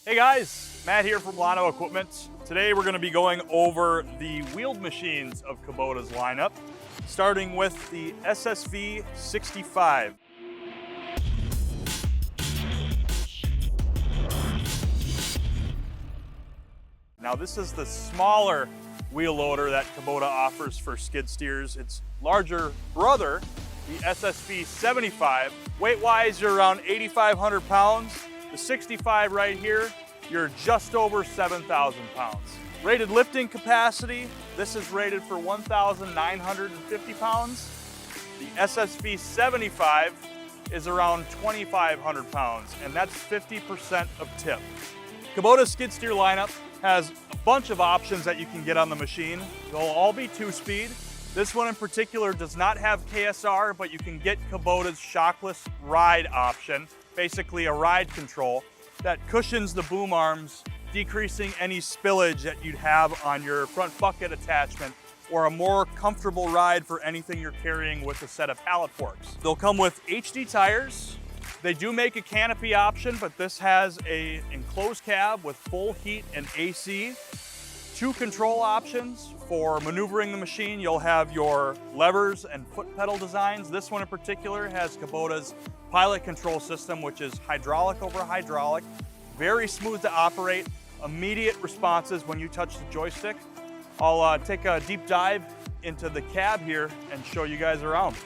Hey guys, Matt here from Lano Equipment. Today we're going to be going over the wheeled machines of Kubota's lineup, starting with the SSV65. Now this is the smaller wheel loader that Kubota offers for skid steers. Its larger brother, the SSV65. Weight-wise, you're around 8,500 pounds. The 65 right here, you're just over 7,000 pounds. Rated lifting capacity, this is rated for 1,950 pounds. The SSV75 is around 2,500 pounds, and that's 50% of tip. Kubota's skid steer lineup has a bunch of options that you can get on the machine. They'll all be 2-speed. This one in particular does not have KSR, but you can get Kubota's shockless ride option, basically a ride control that cushions the boom arms, decreasing any spillage that you'd have on your front bucket attachment, or a more comfortable ride for anything you're carrying with a set of pallet forks. They'll come with HD tires. They do make a canopy option, but this has an enclosed cab with full heat and AC. 2 control options for maneuvering the machine. You'll have your levers and foot pedal designs. This one in particular has Kubota's pilot control system, which is hydraulic over hydraulic, very smooth to operate, immediate responses when you touch the joystick. I'll take a deep dive into the cab here and show you guys around.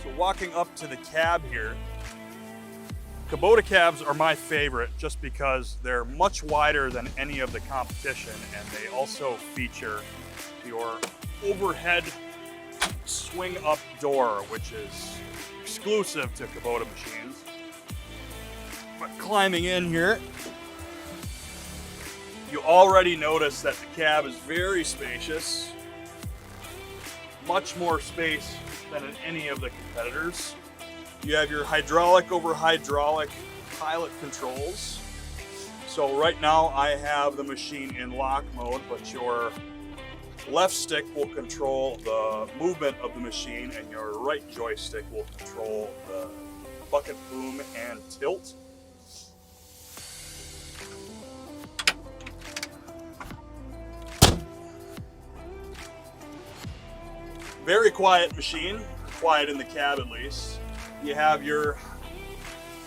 So walking up to the cab here, Kubota cabs are my favorite just because they're much wider than any of the competition, and they also feature your overhead swing up door, which is exclusive to Kubota machines. But climbing in here, you already notice that the cab is very spacious, much more space than in any of the competitors. You have your hydraulic over hydraulic pilot controls. So right now I have the machine in lock mode, but your left stick will control the movement of the machine and your right joystick will control the bucket boom and tilt. Very quiet machine, quiet in the cab at least. You have your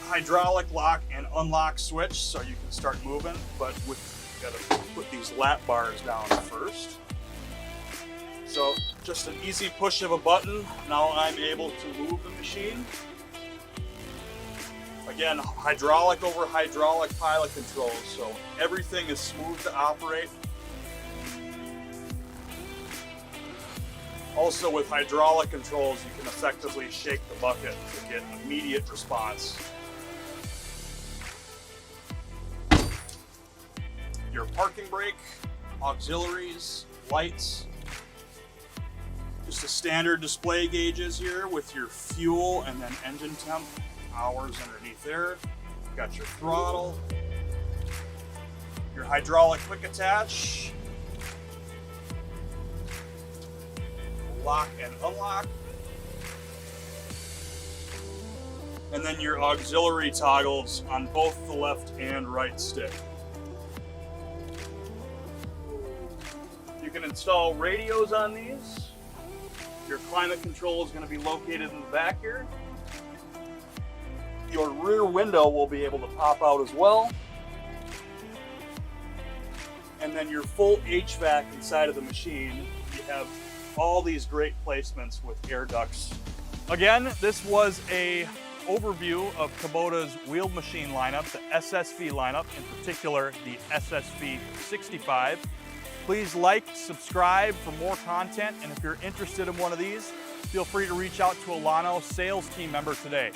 hydraulic lock and unlock switch so you can start moving, but you gotta put these lap bars down first. So just an easy push of a button, now I'm able to move the machine. Again, hydraulic over hydraulic pilot controls, so everything is smooth to operate. Also with hydraulic controls, you can effectively shake the bucket to get immediate response. Your parking brake, auxiliaries, lights, just a standard display gauges here with your fuel and then engine temp, hours underneath there. Got your throttle, your hydraulic quick attach, lock and unlock, and then your auxiliary toggles on both the left and right stick. You can install radios on these. Your climate control is going to be located in the back here. Your rear window will be able to pop out as well. And then your full HVAC inside of the machine. You have all these great placements with air ducts. Again, this was a overview of Kubota's wheeled machine lineup, the SSV lineup, in particular the SSV65. Please like, subscribe for more content, and if you're interested in one of these, feel free to reach out to a Lano sales team member today.